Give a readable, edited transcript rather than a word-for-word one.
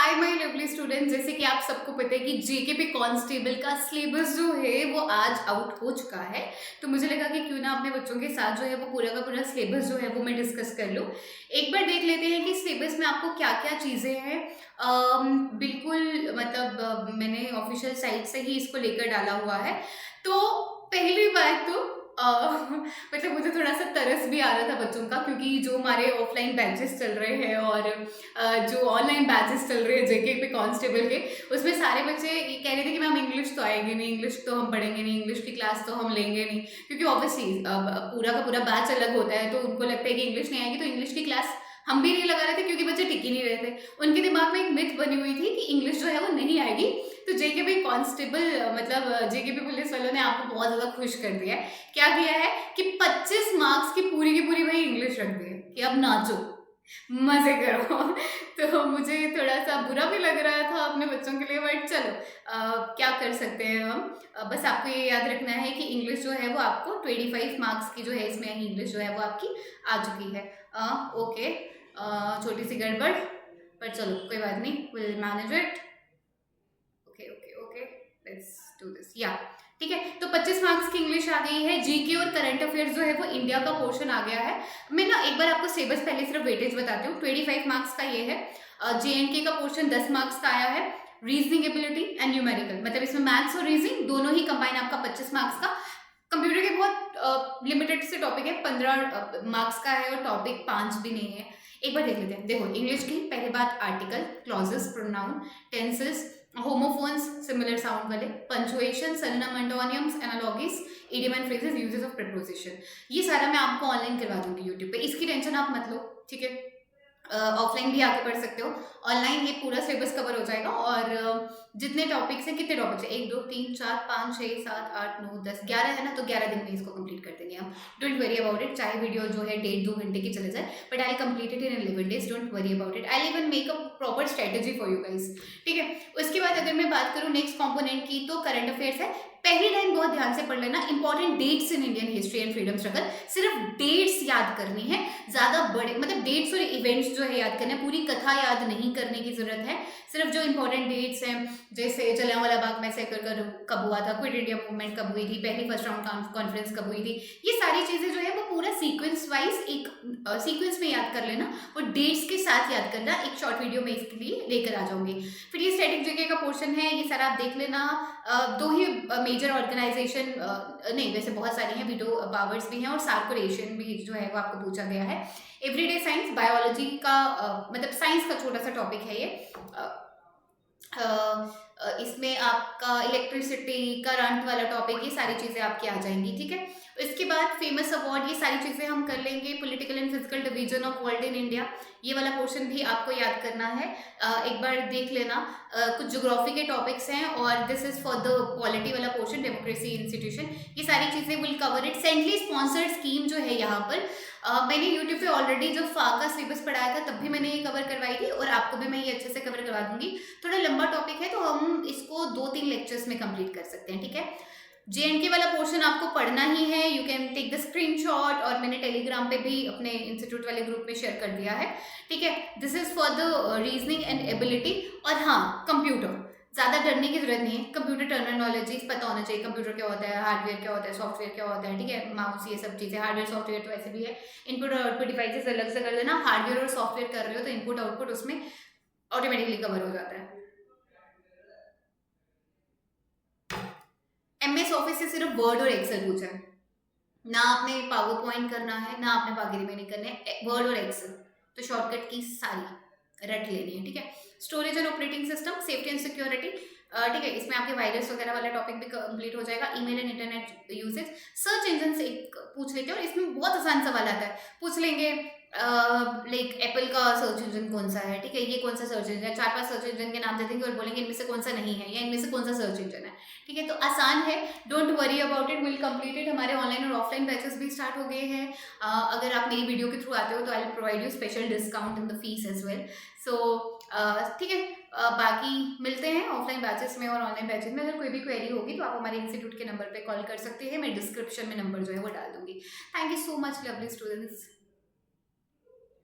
Hi my lovely student, जैसे कि आप सबको पता है कि जेकेपी कांस्टेबल का सिलेबस जो है वो आज आउट हो चुका है। तो मुझे लगा कि क्यों ना अपने बच्चों के साथ जो है वो पूरा का पूरा सिलेबस जो है वो मैं डिस्कस कर लूँ। एक बार देख लेते हैं कि सिलेबस में आपको क्या क्या चीज़ें हैं। बिल्कुल मतलब मैंने ऑफिशियल साइट से ही इसको लेकर डाला हुआ है। तो पहली बात तो मतलब मुझे थोड़ा सा तरस भी आ रहा था बच्चों का, क्योंकि जो हमारे ऑफलाइन बैचेस चल रहे हैं और जो ऑनलाइन बैचेस चल रहे हैं जेके पे कांस्टेबल के, उसमें सारे बच्चे ये कह रहे थे कि मैम इंग्लिश तो आएगी नहीं, इंग्लिश तो हम पढ़ेंगे नहीं, इंग्लिश की क्लास तो हम लेंगे नहीं। क्योंकि ऑब्वियसली पूरा का पूरा बैच अलग होता है, तो उनको लगता है कि इंग्लिश नहीं आएगी, तो इंग्लिश की क्लास हम भी नहीं लगा रहे थे, क्योंकि बच्चे टिक ही नहीं रहे थे। उनके दिमाग में एक मिथ बनी हुई थी कि इंग्लिश जो है वो नहीं आएगी। तो जेकेपी कांस्टेबल मतलब जेकेपी पुलिस वालों ने आपको बहुत ज़्यादा खुश कर दिया है। क्या किया है कि 25 मार्क्स की पूरी भाई इंग्लिश रख दी है कि अब नाचो, मजे करो। तो मुझे थोड़ा सा बुरा भी लग रहा था अपने बच्चों के लिए, बट चलो क्या कर सकते हैं हम। बस आपको ये याद रखना है कि इंग्लिश जो है वो आपको 25 मार्क्स की जो है इसमें इंग्लिश जो है वो आपकी आ चुकी है। ओके, छोटी सी गड़बड़, पर चलो कोई बात नहीं, will manage it. Okay okay okay, let's do this या ठीक है। तो 25 मार्क्स की इंग्लिश आ गई है। जीके और करंट अफेयर्स जो है वो इंडिया का पोर्शन आ गया है। मैं ना एक बार आपको सिलेबस पहले सिर्फ वेटेज बताती हूँ। 25 मार्क्स का ये है। जेएनके का पोर्शन 10 मार्क्स का आया है। रीजनिंग एबिलिटी एंड न्यूमेरिकल, मतलब इसमें मैथ्स और रीजनिंग दोनों ही कंबाइन आपका 25 मार्क्स का। कंप्यूटर के बहुत लिमिटेड से टॉपिक है, 15 मार्क्स का है और टॉपिक 5 भी नहीं है। एक बार देख लेते हैं। देखो इंग्लिश की पहले बात, article, clauses, pronoun, tenses, homophones, similar sound वाले, पंचुएशन, सर्वनाम, antonyms, analogies, idiom and phrases, uses of preposition, ये सारा मैं आपको ऑनलाइन करवा दूंगी यूट्यूब पे, इसकी टेंशन आप मत लो, ठीक है। ऑफलाइन भी आके पढ़ सकते हो, ऑनलाइन ये पूरा सिलेबस कवर हो जाएगा। और जितने टॉपिक्स हैं, कितने टॉपिक्स हैं, 1 2 3 4 5 6 7 8 9 10 11 है ना, तो 11 दिन में इसको कंप्लीट कर देंगे हम। डोंट वरी अबाउट इट, चाहे वीडियो जो है 1.5-2 घंटे की चले जाए, but I complete it in 11 days, don't worry about it. I even make a proper strategy for you guys, ठीक है। उसके बाद अगर मैं बात करूँ नेक्स्ट कॉम्पोनेंट की, तो करंट अफेयर्स है। पहली लाइन बहुत ध्यान से पढ़ लेना, important dates in Indian history and freedom struggle, सिर्फ डेट्स याद करनी है, ज्यादा बड़े मतलब डेट्स और इवेंट्स जो है याद करना है, पूरी कथा याद नहीं करने की जरूरत है। सिर्फ जो इंपॉर्टेंट डेट्स हैं, जैसे जलियांवाला बाग मैसेकर कब हुआ था, क्विट इंडिया मूवमेंट कब हुई थी, पहली फर्स्ट राउंड कॉन्फ्रेंस कब हुई थी, ये सारी चीजें जो है वो पूरा सीक्वेंस वाइज एक सीक्वेंस में याद कर लेना, और डेट्स के साथ याद करना। एक शॉर्ट वीडियो में इसके लिए लेकर आ जाऊंगी। फिर ये स्टैटिक जीके का पोर्शन है, ये सारा आप देख लेना। दो ही मेजर ऑर्गेनाइजेशन नहीं, वैसे बहुत सारी हैं, वीडियो पावर्स भी हैं और सर्कुलेशन भी जो है वो आपको पूछा गया है। एवरीडे साइंस, बायोलॉजी का मतलब साइंस का छोटा सा टॉपिक है ये। इसमें आपका इलेक्ट्रिसिटी, करंट वाला टॉपिक, ये सारी चीज़ें आपकी आ जाएंगी, ठीक है। इसके बाद फेमस अवार्ड, ये सारी चीज़ें हम कर लेंगे। Political and physical division of world in India, ये वाला पोर्शन भी आपको याद करना है। एक बार देख लेना। कुछ ज्योग्राफी के टॉपिक्स हैं, और this is for the polity वाला पोर्शन, डेमोक्रेसी इंस्टीट्यूशन, ये सारी चीज़ें will cover it. Centrally sponsored scheme जो है यहाँ पर मैंने यूट्यूब पे ऑलरेडी जब फा का सिलेबस पढ़ाया था तब भी मैंने ये कवर करवाई थी, और आपको भी मैं ये अच्छे से कवर करवा दूंगी। थोड़ा लंबा टॉपिक है, तो हम इसको 2-3 लेक्चर्स में कंप्लीट कर सकते हैं, ठीक है। जेएनके वाला पोर्शन आपको पढ़ना ही है, you can take the screenshot, और मैंने टेलीग्राम पे भी अपने इंस्टीट्यूट वाले ग्रुप में शेयर कर दिया है, ठीक है। This is for the reasoning and ability. और हाँ, कंप्यूटर, ज़्यादा डरने की जरूरत नहीं है, कंप्यूटर टर्मिनोलॉजीज पता होना चाहिए, कंप्यूटर क्या होता है, हार्डवेयर क्या होता है, सॉफ्टवेयर क्या होता है, ठीक है, माउस, ये सब चीज़ें। हार्डवेयर सॉफ्टवेयर तो ऐसे भी है, इनपुट और आउटपुट डिवाइसेस अलग से कर देना। हार्डवेयर और सॉफ्टवेयर कर रहे हो तो इनपुट आउटपुट उसमें ऑटोमेटिकली कवर हो जाता है। एमएस ऑफिस से सिर्फ वर्ड और एक्सेल पूछा है, ना आपने पावर पॉइंट करना है, ना आपने बाकी रिमेनिंग करने है, वर्ड और एक्सेल। तो शॉर्टकट की सारी रट लेनी है, ठीक है। Storage and operating system, safety and security, ठीक है, इसमें आपके वायरस वगैरह वाला टॉपिक भी कंप्लीट हो जाएगा। Email and internet usage, search engine से एक पूछ लेते हैं, और इसमें बहुत आसान सवाल आता है, पूछ लेंगे लाइक एप्पल का सर्च इंजन कौन सा है, ठीक है, ये कौन सा सर्च इंजन है, 4-5 सर्च इंजन के नाम दे देंगे और बोलेंगे इनमें से कौन सा नहीं है, या इनमें से कौन सा सर्च इंजन है, ठीक है। तो आसान है, don't worry about it, will complete it. हमारे ऑनलाइन और ऑफलाइन बैचेस भी स्टार्ट हो गए हैं। अगर आप मेरी वीडियो के थ्रू आते हो तो I will provide you special discount in the fees as well. So ठीक है, बाकी मिलते हैं ऑफलाइन बैचेस में और ऑनलाइन बैचेस में। अगर कोई भी क्वेरी होगी तो आप हमारे इंस्टीट्यूट के नंबर पे कॉल कर सकते हैं, मैं डिस्क्रिप्शन में नंबर जो है वो डाल दूंगी। Thank you so much lovely students.